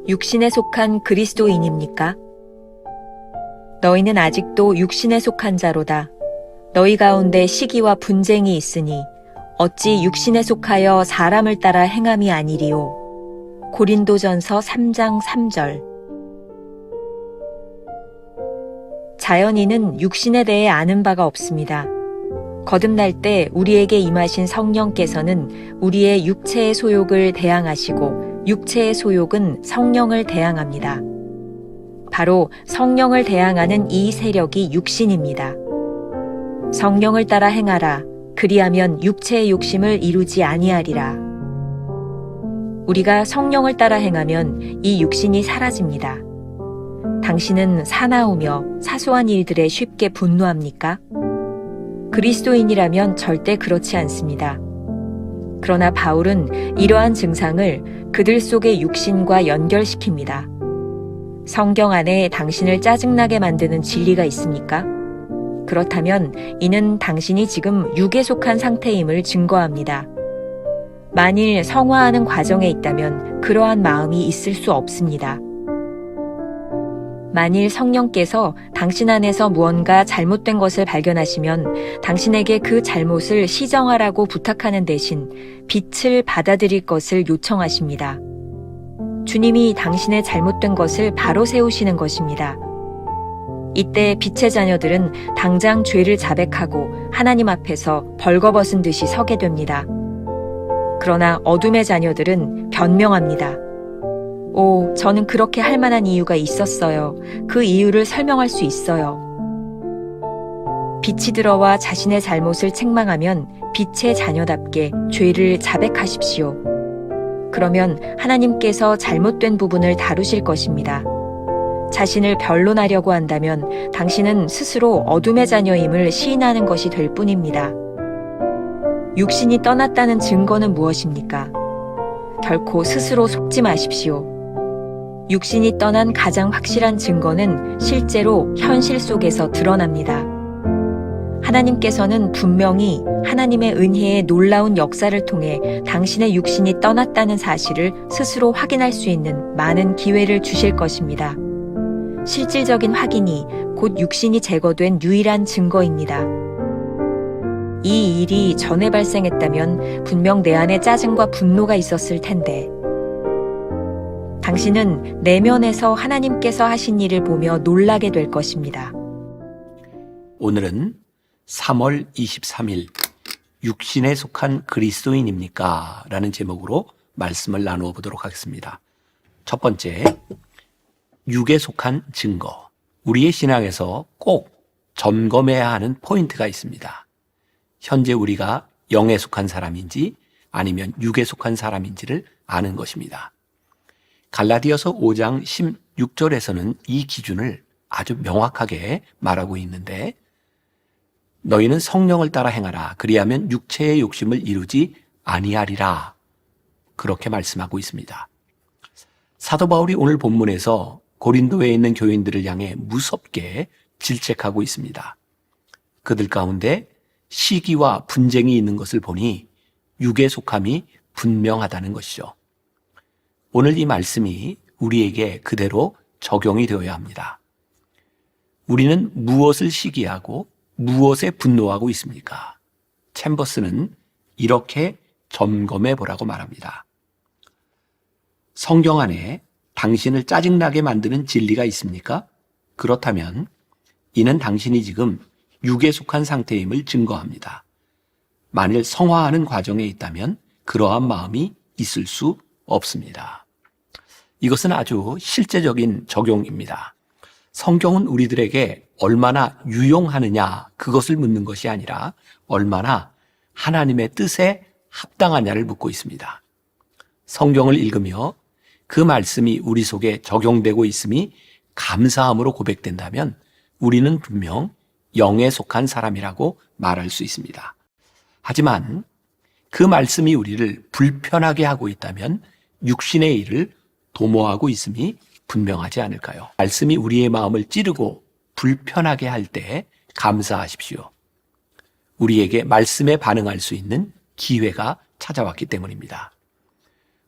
육신에 속한 그리스도인입니까? 너희는 아직도 육신에 속한 자로다. 너희 가운데 시기와 분쟁이 있으니 어찌 육신에 속하여 사람을 따라 행함이 아니리요. 고린도전서 3장 3절. 자연인은 육신에 대해 아는 바가 없습니다. 거듭날 때 우리에게 임하신 성령께서는 우리의 육체의 소욕을 대항하시고 육체의 소욕은 성령을 대항합니다. 바로 성령을 대항하는 이 세력이 육신입니다. 성령을 따라 행하라. 그리하면 육체의 욕심을 이루지 아니하리라. 우리가 성령을 따라 행하면 이 육신이 사라집니다. 당신은 사나우며 사소한 일들에 쉽게 분노합니까? 그리스도인이라면 절대 그렇지 않습니다. 그러나 바울은 이러한 증상을 그들 속의 육신과 연결시킵니다. 성경 안에 당신을 짜증나게 만드는 진리가 있습니까? 그렇다면 이는 당신이 지금 육에 속한 상태임을 증거합니다. 만일 성화하는 과정에 있다면 그러한 마음이 있을 수 없습니다. 만일 성령께서 당신 안에서 무언가 잘못된 것을 발견하시면 당신에게 그 잘못을 시정하라고 부탁하는 대신 빛을 받아들일 것을 요청하십니다. 주님이 당신의 잘못된 것을 바로 세우시는 것입니다. 이때 빛의 자녀들은 당장 죄를 자백하고 하나님 앞에서 벌거벗은 듯이 서게 됩니다. 그러나 어둠의 자녀들은 변명합니다. 오, 저는 그렇게 할 만한 이유가 있었어요. 그 이유를 설명할 수 있어요. 빛이 들어와 자신의 잘못을 책망하면 빛의 자녀답게 죄를 자백하십시오. 그러면 하나님께서 잘못된 부분을 다루실 것입니다. 자신을 변론하려고 한다면 당신은 스스로 어둠의 자녀임을 시인하는 것이 될 뿐입니다. 육신이 떠났다는 증거는 무엇입니까? 결코 스스로 속지 마십시오. 육신이 떠난 가장 확실한 증거는 실제로 현실 속에서 드러납니다. 하나님께서는 분명히 하나님의 은혜의 놀라운 역사를 통해 당신의 육신이 떠났다는 사실을 스스로 확인할 수 있는 많은 기회를 주실 것입니다. 실질적인 확인이 곧 육신이 제거된 유일한 증거입니다. 이 일이 전에 발생했다면 분명 내 안에 짜증과 분노가 있었을 텐데, 당신은 내면에서 하나님께서 하신 일을 보며 놀라게 될 것입니다. 오늘은 3월 23일 육신에 속한 그리스도인입니까? 라는 제목으로 말씀을 나누어 보도록 하겠습니다. 첫 번째, 육에 속한 증거. 우리의 신앙에서 꼭 점검해야 하는 포인트가 있습니다. 현재 우리가 영에 속한 사람인지 아니면 육에 속한 사람인지를 아는 것입니다. 갈라디아서 5장 16절에서는 이 기준을 아주 명확하게 말하고 있는데, 너희는 성령을 따라 행하라. 그리하면 육체의 욕심을 이루지 아니하리라. 그렇게 말씀하고 있습니다. 사도 바울이 오늘 본문에서 고린도에 있는 교인들을 향해 무섭게 질책하고 있습니다. 그들 가운데 시기와 분쟁이 있는 것을 보니 육에 속함이 분명하다는 것이죠. 오늘 이 말씀이 우리에게 그대로 적용이 되어야 합니다. 우리는 무엇을 시기하고 무엇에 분노하고 있습니까? 챔버스는 이렇게 점검해 보라고 말합니다. 성경 안에 당신을 짜증나게 만드는 진리가 있습니까? 그렇다면 이는 당신이 지금 육에 속한 상태임을 증거합니다. 만일 성화하는 과정에 있다면 그러한 마음이 있을 수 없습니다. 이것은 아주 실제적인 적용입니다. 성경은 우리들에게 얼마나 유용하느냐 그것을 묻는 것이 아니라 얼마나 하나님의 뜻에 합당하냐를 묻고 있습니다. 성경을 읽으며 그 말씀이 우리 속에 적용되고 있음이 감사함으로 고백된다면 우리는 분명 영에 속한 사람이라고 말할 수 있습니다. 하지만 그 말씀이 우리를 불편하게 하고 있다면 육신의 일을 도모하고 있음이 분명하지 않을까요? 말씀이 우리의 마음을 찌르고 불편하게 할 때 감사하십시오. 우리에게 말씀에 반응할 수 있는 기회가 찾아왔기 때문입니다.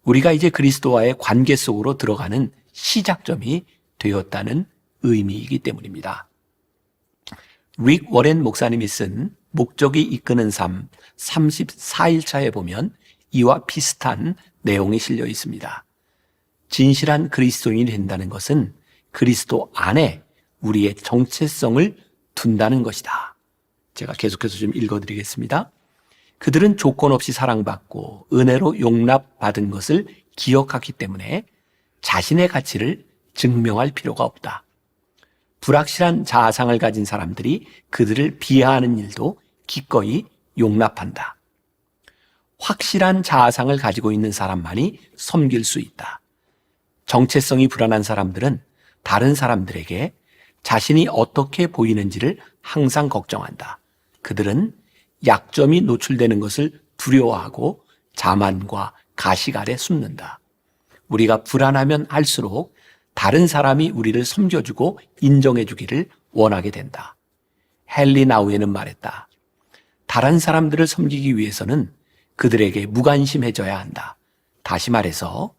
우리가 이제 그리스도와의 관계 속으로 들어가는 시작점이 되었다는 의미이기 때문입니다. 릭 워렌 목사님이 쓴 목적이 이끄는 삶 34일차에 보면 이와 비슷한 내용이 실려 있습니다. 진실한 그리스도인이 된다는 것은 그리스도 안에 우리의 정체성을 둔다는 것이다. 제가 계속해서 좀 읽어드리겠습니다. 그들은 조건 없이 사랑받고 은혜로 용납받은 것을 기억하기 때문에 자신의 가치를 증명할 필요가 없다. 불확실한 자아상을 가진 사람들이 그들을 비하하는 일도 기꺼이 용납한다. 확실한 자아상을 가지고 있는 사람만이 섬길 수 있다. 정체성이 불안한 사람들은 다른 사람들에게 자신이 어떻게 보이는지를 항상 걱정한다. 그들은 약점이 노출되는 것을 두려워하고 자만과 가식 아래 숨는다. 우리가 불안하면 할수록 다른 사람이 우리를 섬겨주고 인정해주기를 원하게 된다. 헨리 나우에는 말했다. 다른 사람들을 섬기기 위해서는 그들에게 무관심해져야 한다. 다시 말해서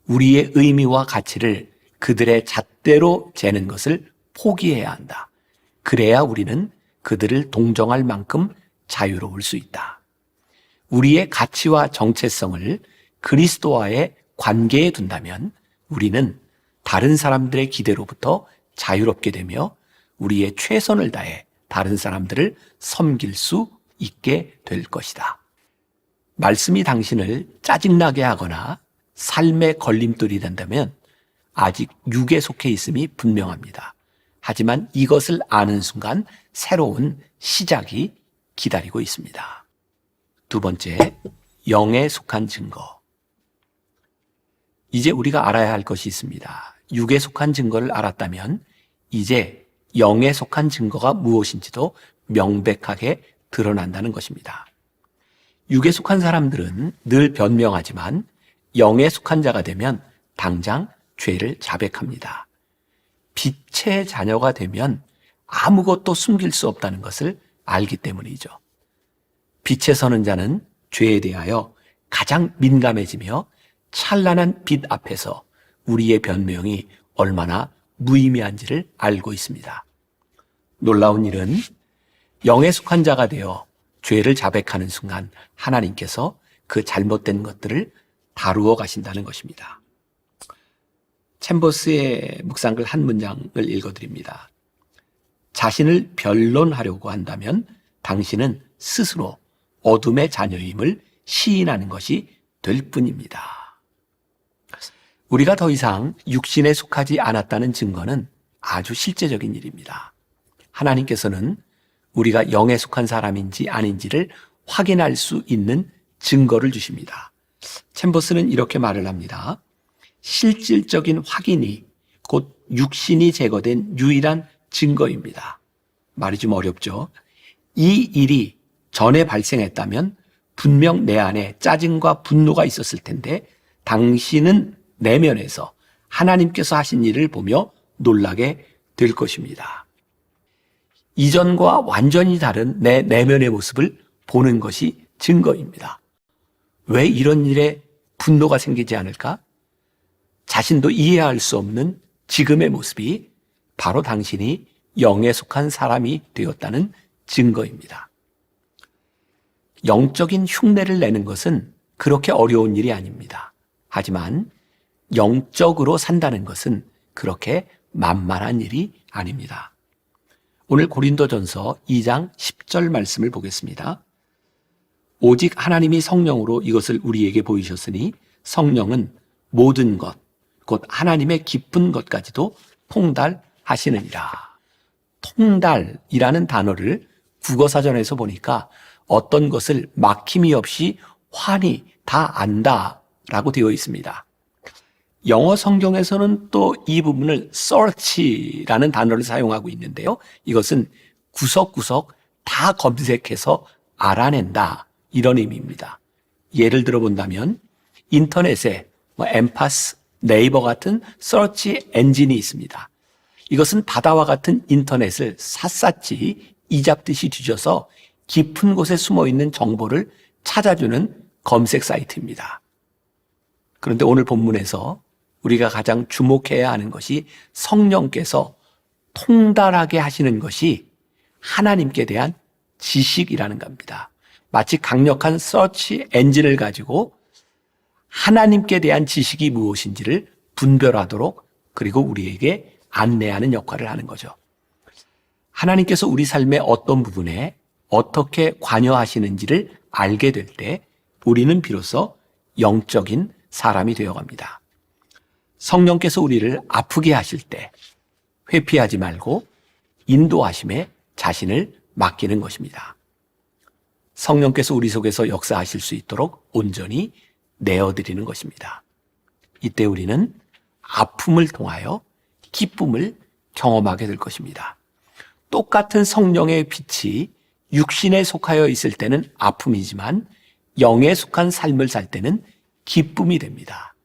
우리의 의미와 가치를 그들의 잣대로 재는 것을 포기해야 한다. 그래야 우리는 그들을 동정할 만큼 자유로울 수 있다. 우리의 가치와 정체성을 그리스도와의 관계에 둔다면 우리는 다른 사람들의 기대로부터 자유롭게 되며 우리의 최선을 다해 다른 사람들을 섬길 수 있게 될 것이다. 말씀이 당신을 짜증나게 하거나 삶의 걸림돌이 된다면 아직 육에 속해 있음이 분명합니다. 하지만 이것을 아는 순간 새로운 시작이 기다리고 있습니다. 두 번째, 영에 속한 증거. 이제 우리가 알아야 할 것이 있습니다. 육에 속한 증거를 알았다면 이제 영에 속한 증거가 무엇인지도 명백하게 드러난다는 것입니다. 육에 속한 사람들은 늘 변명하지만 영에 속한 자가 되면 당장 죄를 자백합니다. 빛의 자녀가 되면 아무것도 숨길 수 없다는 것을 알기 때문이죠. 빛에 서는 자는 죄에 대하여 가장 민감해지며 찬란한 빛 앞에서 우리의 변명이 얼마나 무의미한지를 알고 있습니다. 놀라운 일은 영에 속한 자가 되어 죄를 자백하는 순간 하나님께서 그 잘못된 것들을 다루어 가신다는 것입니다. 챔버스의 묵상글 한 문장을 읽어드립니다. 자신을 변론하려고 한다면 당신은 스스로 어둠의 자녀임을 시인하는 것이 될 뿐입니다. 우리가 더 이상 육신에 속하지 않았다는 증거는 아주 실제적인 일입니다. 하나님께서는 우리가 영에 속한 사람인지 아닌지를 확인할 수 있는 증거를 주십니다. 챔버스는 이렇게 말을 합니다. 실질적인 확인이 곧 육신이 제거된 유일한 증거입니다. 말이 좀 어렵죠? 이 일이 전에 발생했다면 분명 내 안에 짜증과 분노가 있었을 텐데 당신은 내면에서 하나님께서 하신 일을 보며 놀라게 될 것입니다. 이전과 완전히 다른 내 내면의 모습을 보는 것이 증거입니다. 왜 이런 일에 분노가 생기지 않을까? 자신도 이해할 수 없는 지금의 모습이 바로 당신이 영에 속한 사람이 되었다는 증거입니다. 영적인 흉내를 내는 것은 그렇게 어려운 일이 아닙니다. 하지만 영적으로 산다는 것은 그렇게 만만한 일이 아닙니다. 오늘 고린도전서 2장 10절 말씀을 보겠습니다. 오직 하나님이 성령으로 이것을 우리에게 보이셨으니 성령은 모든 것, 곧 하나님의 깊은 것까지도 통달하시느니라. 통달이라는 단어를 국어사전에서 보니까 어떤 것을 막힘이 없이 환히 다 안다라고 되어 있습니다. 영어 성경에서는 또 이 부분을 search라는 단어를 사용하고 있는데요. 이것은 구석구석 다 검색해서 알아낸다 이런 의미입니다. 예를 들어 본다면 인터넷에 엠파스, 네이버 같은 서치 엔진이 있습니다. 이것은 바다와 같은 인터넷을 샅샅이 이잡듯이 뒤져서 깊은 곳에 숨어있는 정보를 찾아주는 검색 사이트입니다. 그런데 오늘 본문에서 우리가 가장 주목해야 하는 것이 성령께서 통달하게 하시는 것이 하나님께 대한 지식이라는 겁니다. 마치 강력한 서치 엔진을 가지고 하나님께 대한 지식이 무엇인지를 분별하도록 그리고 우리에게 안내하는 역할을 하는 거죠. 하나님께서 우리 삶의 어떤 부분에 어떻게 관여하시는지를 알게 될 때 우리는 비로소 영적인 사람이 되어갑니다. 성령께서 우리를 아프게 하실 때 회피하지 말고 인도하심에 자신을 맡기는 것입니다. 성령께서 우리 속에서 역사하실 수 있도록 온전히 내어드리는 것입니다. 이때 우리는 아픔을 통하여 기쁨을 경험하게 될 것입니다. 똑같은 성령의 빛이 육신에 속하여 있을 때는 아픔이지만 영에 속한 삶을 살 때는 기쁨이 됩니다.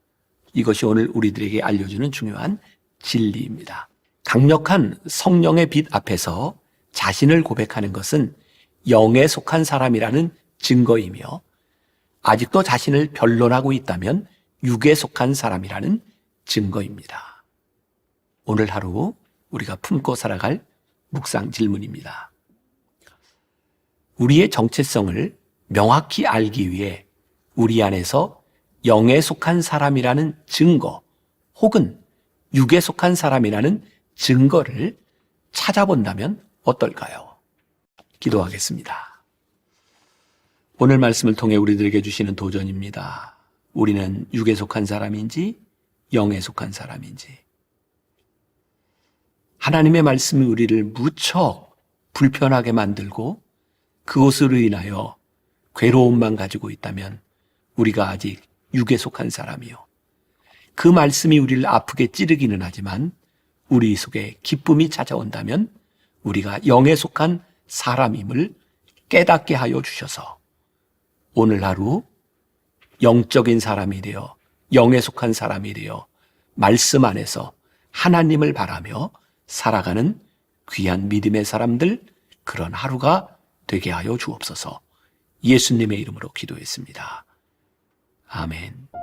이것이 오늘 우리들에게 알려주는 중요한 진리입니다. 강력한 성령의 빛 앞에서 자신을 고백하는 것은 영에 속한 사람이라는 증거이며 아직도 자신을 변론하고 있다면 육에 속한 사람이라는 증거입니다. 오늘 하루 우리가 품고 살아갈 묵상 질문입니다. 우리의 정체성을 명확히 알기 위해 우리 안에서 영에 속한 사람이라는 증거 혹은 육에 속한 사람이라는 증거를 찾아본다면 어떨까요? 기도하겠습니다. 오늘 말씀을 통해 우리들에게 주시는 도전입니다. 우리는 육에 속한 사람인지 영에 속한 사람인지. 하나님의 말씀이 우리를 무척 불편하게 만들고 그것으로 인하여 괴로움만 가지고 있다면 우리가 아직 육에 속한 사람이요. 그 말씀이 우리를 아프게 찌르기는 하지만 우리 속에 기쁨이 찾아온다면 우리가 영에 속한 사람임을 깨닫게 하여 주셔서 오늘 하루 영적인 사람이 되어 영에 속한 사람이 되어 말씀 안에서 하나님을 바라며 살아가는 귀한 믿음의 사람들 그런 하루가 되게 하여 주옵소서. 예수님의 이름으로 기도했습니다. 아멘.